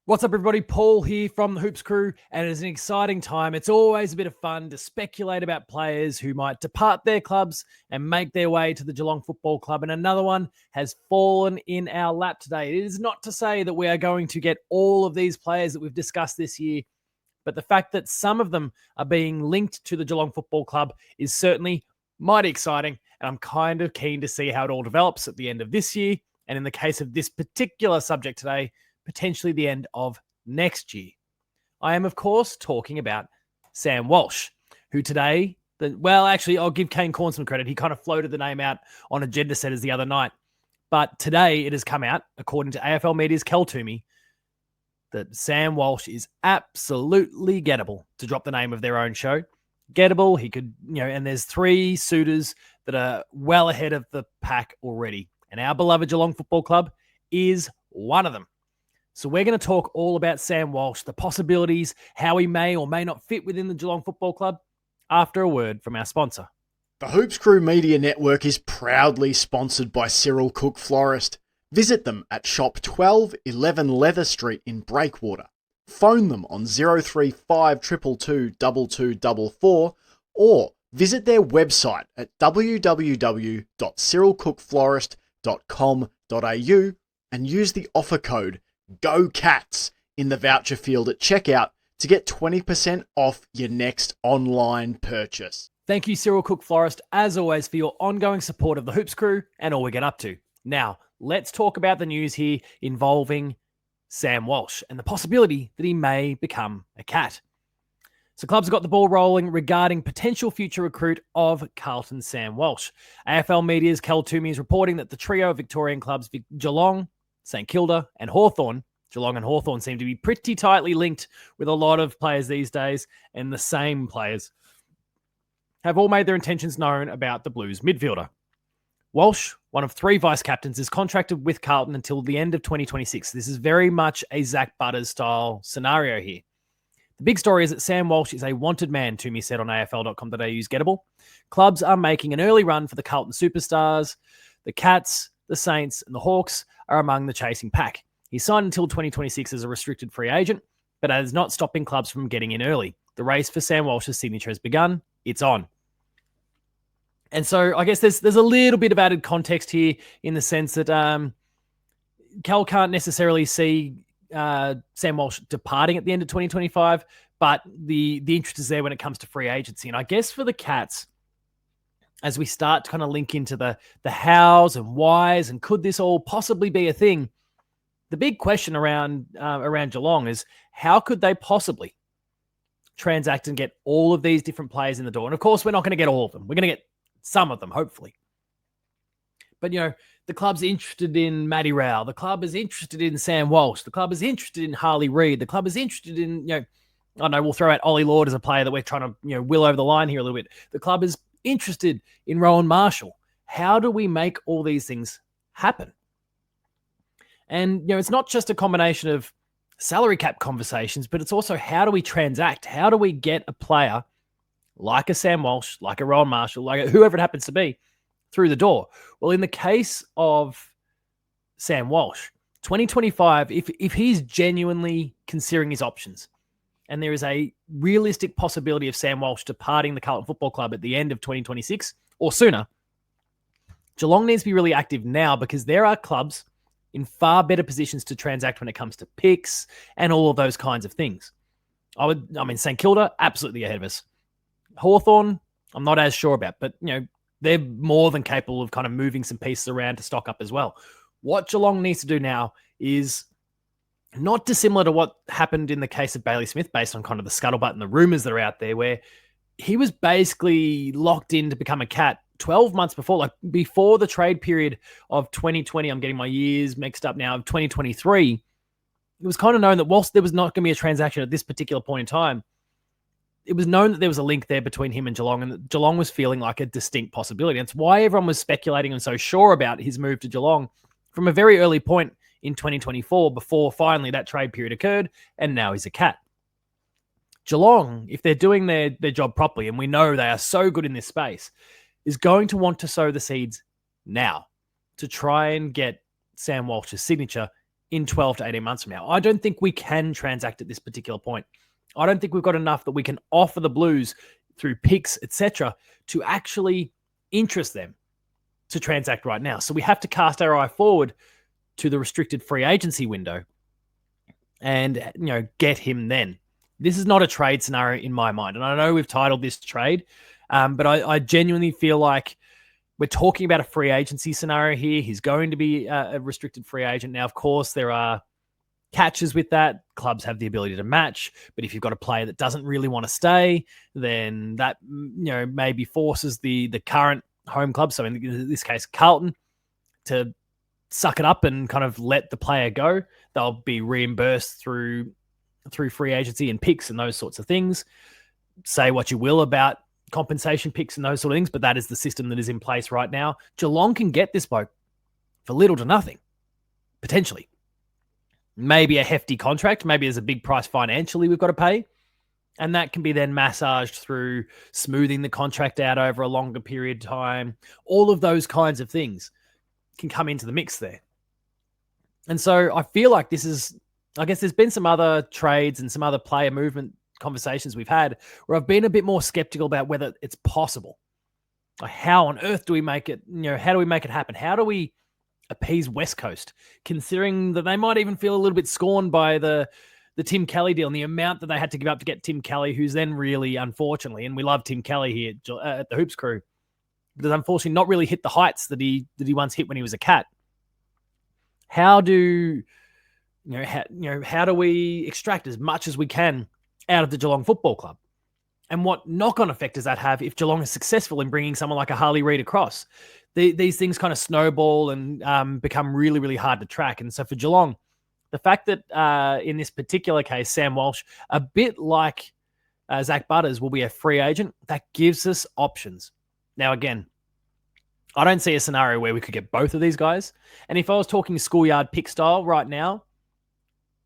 What's up, everybody? Paul here from the Hoops Crew, and it is an exciting time. It's always a bit of fun to speculate about players who might depart their clubs and make their way to the Geelong Football Club, and another one has fallen in our lap today. It is not to say that we are going to get all of these players that we've discussed this year, but the fact that some of them are being linked to the Geelong Football Club is certainly mighty exciting, and I'm kind of keen to see how it all develops at the end of this year, and in the case of this particular subject today, potentially the end of next year. I am, of course, talking about Sam Walsh, who today, I'll give Kane Corn some credit. He kind of floated the name out on agenda setters the other night. But today it has come out, according to AFL Media's Kel Toomey, that Sam Walsh is absolutely gettable, to drop the name of their own show. Gettable, he could, and there's 3 suitors that are well ahead of the pack already. And our beloved Geelong Football Club is one of them. So we're going to talk all about Sam Walsh, the possibilities, how he may or may not fit within the Geelong Football Club, after a word from our sponsor. The Hoops Crew Media Network is proudly sponsored by Cyril Cook Florist. Visit them at Shop 1211 Leather Street in Breakwater. Phone them on 035 222 2244 or visit their website at www.cyrilcookflorist.com.au and use the offer code Go Cats in the voucher field at checkout to get 20% off your next online purchase. Thank you, Cyril Cook Florist, as always, for your ongoing support of the Hoops Crew and all we get up to. Now, let's talk about the news here involving Sam Walsh and the possibility that he may become a Cat. So clubs have got the ball rolling regarding potential future recruit of Carlton Sam Walsh. AFL Media's Kel Toomey is reporting that the trio of Victorian clubs, Geelong, St Kilda and Hawthorn, Geelong and Hawthorn seem to be pretty tightly linked with a lot of players these days, and the same players have all made their intentions known about the Blues midfielder. Walsh, one of 3 vice-captains, is contracted with Carlton until the end of 2026. This is very much a Zach Butters style scenario here. The big story is that Sam Walsh is a wanted man, Toomey said on AFL.com.au's Gettable. Clubs are making an early run for the Carlton superstars. The Cats, the Saints and the Hawks are among the chasing pack. He signed until 2026 as a restricted free agent, but that is not stopping clubs from getting in early. The race for Sam Walsh's signature has begun. It's on. And so I guess there's a little bit of added context here in the sense that Cal can't necessarily see Sam Walsh departing at the end of 2025, but the interest is there when it comes to free agency. And I guess for the Cats, as we start to kind of link into the hows and whys and could this all possibly be a thing, the big question around Geelong is how could they possibly transact and get all of these different players in the door? And of course, we're not going to get all of them. We're going to get some of them, hopefully. But, the club's interested in Matty Rowell. The club is interested in Sam Walsh. The club is interested in Harley Reid. The club is interested in, I don't know, we'll throw out Ollie Lord as a player that we're trying to, will over the line here a little bit. The club is interested in Rowan Marshall. How do we make all these things happen? And, it's not just a combination of salary cap conversations, but it's also how do we transact? How do we get a player like a Sam Walsh, like a Rowan Marshall, like whoever it happens to be, through the door? Well, in the case of Sam Walsh, 2025, if he's genuinely considering his options, and there is a realistic possibility of Sam Walsh departing the Carlton Football Club at the end of 2026 or sooner, Geelong needs to be really active now because there are clubs in far better positions to transact when it comes to picks and all of those kinds of things. St Kilda, absolutely ahead of us. Hawthorn, I'm not as sure about, but, they're more than capable of kind of moving some pieces around to stock up as well. What Geelong needs to do now is not dissimilar to what happened in the case of Bailey Smith, based on kind of the scuttlebutt and the rumors that are out there, where he was basically locked in to become a Cat 12 months before the trade period of 2020. I'm getting my years mixed up now, of 2023. It was kind of known that whilst there was not going to be a transaction at this particular point in time, it was known that there was a link there between him and Geelong, and that Geelong was feeling like a distinct possibility. That's why everyone was speculating and so sure about his move to Geelong from a very early point in 2024, before finally that trade period occurred, and now he's a Cat. Geelong, if they're doing their job properly, and we know they are so good in this space, is going to want to sow the seeds now to try and get Sam Walsh's signature in 12 to 18 months from now. I don't think we can transact at this particular point. I don't think we've got enough that we can offer the Blues through picks, etc., to actually interest them to transact right now. So we have to cast our eye forward to the restricted free agency window and, get him then. This is not a trade scenario in my mind. And I know we've titled this trade, but I genuinely feel like we're talking about a free agency scenario here. He's going to be a restricted free agent. Now, of course, there are catches with that. Clubs have the ability to match, but if you've got a player that doesn't really want to stay, then that maybe forces the current home club, so in this case Carlton, to suck it up and kind of let the player go. They'll be reimbursed through free agency and picks and those sorts of things. Say what you will about compensation picks and those sort of things, but that is the system that is in place right now. Geelong can get this bloke for little to nothing, potentially. Maybe a hefty contract, maybe there's a big price financially we've got to pay, and that can be then massaged through smoothing the contract out over a longer period of time. All of those kinds of things can come into the mix there. And so I feel like I guess there's been some other trades and some other player movement conversations we've had where I've been a bit more skeptical about whether it's possible. Like, how on earth do we make it, how do we make it happen? How do we appease West Coast, considering that they might even feel a little bit scorned by the Tim Kelly deal and the amount that they had to give up to get Tim Kelly, who's then really, unfortunately, and we love Tim Kelly here at the Hoops Crew, but has unfortunately not really hit the heights that he once hit when he was a Cat. How do we extract as much as we can out of the Geelong Football Club? And what knock-on effect does that have if Geelong is successful in bringing someone like a Harley Reid across? These things kind of snowball and become really, really hard to track. And so for Geelong, the fact that in this particular case, Sam Walsh, a bit like Zach Butters, will be a free agent, that gives us options. Now, again, I don't see a scenario where we could get both of these guys. And if I was talking schoolyard pick style right now,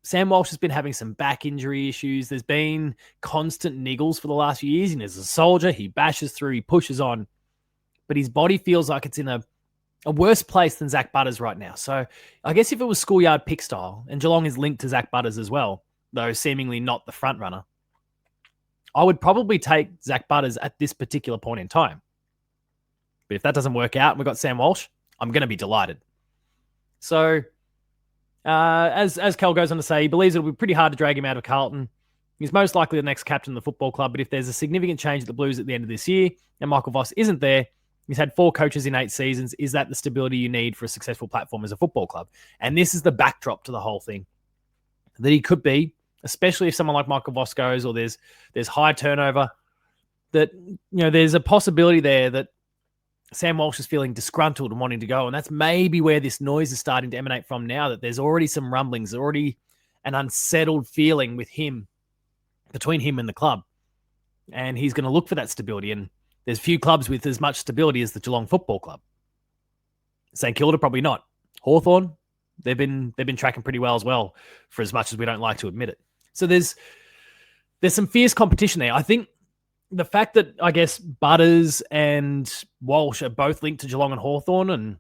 Sam Walsh has been having some back injury issues. There's been constant niggles for the last few years. And as a soldier, he bashes through, he pushes on. But his body feels like it's in a worse place than Zach Butters right now. So I guess if it was schoolyard pick style, and Geelong is linked to Zach Butters as well, though seemingly not the front runner, I would probably take Zach Butters at this particular point in time. But if that doesn't work out and we've got Sam Walsh, I'm going to be delighted. So as Cal goes on to say, he believes it'll be pretty hard to drag him out of Carlton. He's most likely the next captain of the football club, but if there's a significant change at the Blues at the end of this year and Michael Voss isn't there, he's had 4 coaches in 8 seasons. Is that the stability you need for a successful platform as a football club? And this is the backdrop to the whole thing. That he could be, especially if someone like Michael Voss goes or there's high turnover, that there's a possibility there that Sam Walsh is feeling disgruntled and wanting to go. And that's maybe where this noise is starting to emanate from now, that there's already some rumblings, already an unsettled feeling with him, between him and the club. And he's going to look for that stability. And there's few clubs with as much stability as the Geelong Football Club. St Kilda, probably not. Hawthorn, they've been tracking pretty well as well, for as much as we don't like to admit it. So there's some fierce competition there. I think the fact that, I guess, Butters and Walsh are both linked to Geelong and Hawthorn and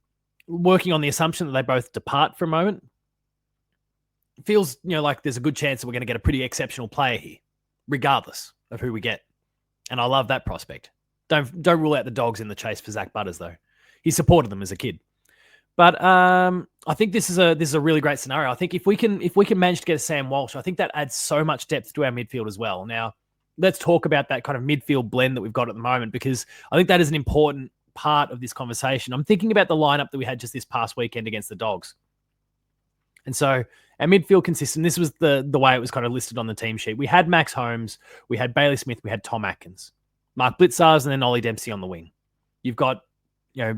working on the assumption that they both depart for a moment, feels, like there's a good chance that we're going to get a pretty exceptional player here, regardless of who we get. And I love that prospect. Don't rule out the Dogs in the chase for Zach Butters, though. He supported them as a kid. But I think this is a really great scenario. I think if we can manage to get a Sam Walsh, I think that adds so much depth to our midfield as well. Now, let's talk about that kind of midfield blend that we've got at the moment, because I think that is an important part of this conversation. I'm thinking about the lineup that we had just this past weekend against the Dogs. And so our midfield consists, and this was the way it was kind of listed on the team sheet. We had Max Holmes, we had Bailey Smith, we had Tom Atkins, Mark Blitzars, and then Ollie Dempsey on the wing. You've got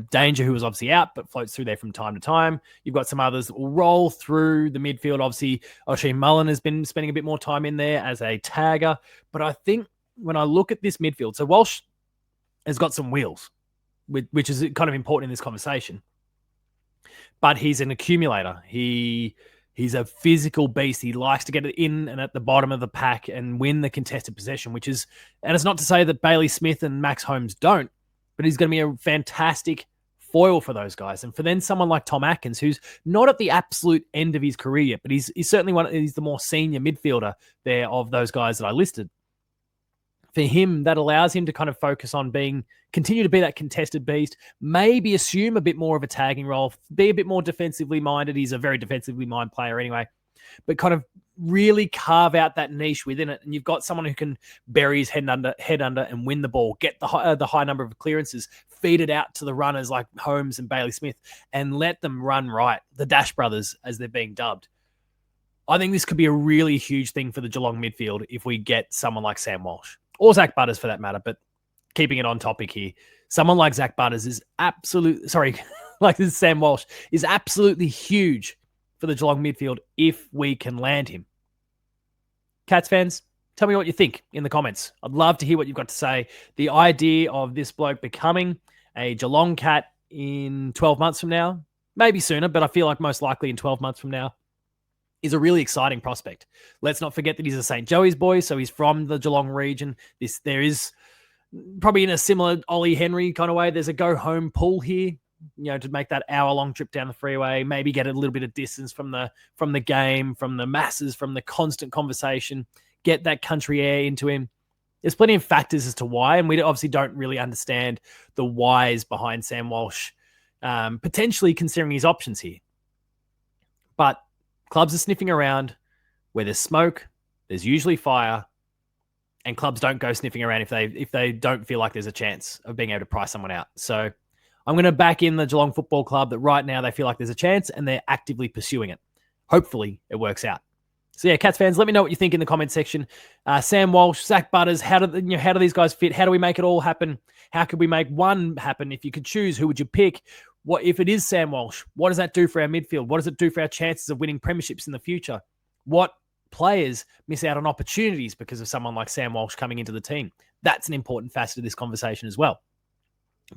Danger, who was obviously out, but floats through there from time to time. You've got some others that will roll through the midfield. Obviously, O'Shea Mullen has been spending a bit more time in there as a tagger. But I think when I look at this midfield, so Walsh has got some wheels, which is kind of important in this conversation. But he's an accumulator. He's a physical beast. He likes to get it in and at the bottom of the pack and win the contested possession, and it's not to say that Bailey Smith and Max Holmes don't, but he's going to be a fantastic foil for those guys. And for then someone like Tom Atkins, who's not at the absolute end of his career yet, but he's certainly he's the more senior midfielder there of those guys that I listed. For him, that allows him to kind of focus on continue to be that contested beast, maybe assume a bit more of a tagging role, be a bit more defensively minded. He's a very defensively minded player anyway, but kind of really carve out that niche within it. And you've got someone who can bury his head under and win the ball, get the high number of clearances, feed it out to the runners like Holmes and Bailey Smith, and let them run right. The Dash Brothers, as they're being dubbed. I think this could be a really huge thing for the Geelong midfield if we get someone like Sam Walsh. Or Zach Butters for that matter, but keeping it on topic here. Someone like Zach Butters is like this Sam Walsh is absolutely huge for the Geelong midfield if we can land him. Cats fans, tell me what you think in the comments. I'd love to hear what you've got to say. The idea of this bloke becoming a Geelong Cat in 12 months from now, maybe sooner, but I feel like most likely in 12 months from now, is a really exciting prospect. Let's not forget that he's a St. Joey's boy, so he's from the Geelong region. There is probably in a similar Ollie Henry kind of way, there's a go-home pull here, to make that hour-long trip down the freeway, maybe get a little bit of distance from the game, from the masses, from the constant conversation, get that country air into him. There's plenty of factors as to why, and we obviously don't really understand the whys behind Sam Walsh, potentially considering his options here. But clubs are sniffing around. Where there's smoke, there's usually fire, and clubs don't go sniffing around if they don't feel like there's a chance of being able to price someone out. So I'm going to back in the Geelong Football Club that right now they feel like there's a chance and they're actively pursuing it. Hopefully it works out. So yeah, Cats fans, let me know what you think in the comment section. Sam Walsh, Zach Butters, how do these guys fit? How do we make it all happen? How could we make one happen? If you could choose, who would you pick? What if it is Sam Walsh? What does that do for our midfield? What does it do for our chances of winning premierships in the future? What players miss out on opportunities because of someone like Sam Walsh coming into the team? That's an important facet of this conversation as well.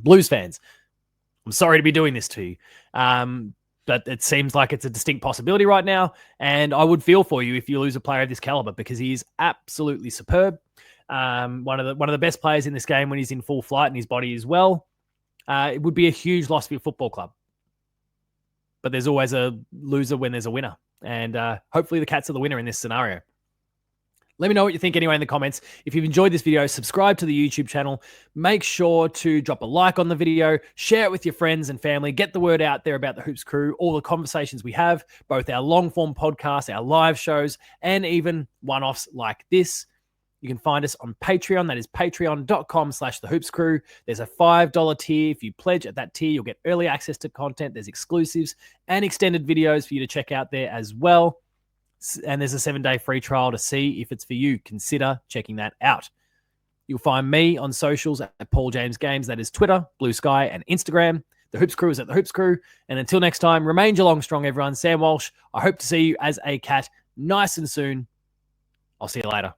Blues fans, I'm sorry to be doing this to you, but it seems like it's a distinct possibility right now, and I would feel for you if you lose a player of this caliber because he is absolutely superb. One of the best players in this game when he's in full flight and his body is well. It would be a huge loss for your football club. But there's always a loser when there's a winner. And hopefully the Cats are the winner in this scenario. Let me know what you think anyway in the comments. If you've enjoyed this video, subscribe to the YouTube channel. Make sure to drop a like on the video. Share it with your friends and family. Get the word out there about the Hoops Crew, all the conversations we have, both our long-form podcasts, our live shows, and even one-offs like this. You can find us on Patreon. That is patreon.com/thehoopscrew. There's a $5 tier. If you pledge at that tier, you'll get early access to content. There's exclusives and extended videos for you to check out there as well. And there's a 7-day free trial to see if it's for you. Consider checking that out. You'll find me on socials at Paul James Games. That is Twitter, Blue Sky, and Instagram. The Hoops Crew is at The Hoops Crew. And until next time, remain Geelong strong, everyone. Sam Walsh, I hope to see you as a Cat nice and soon. I'll see you later.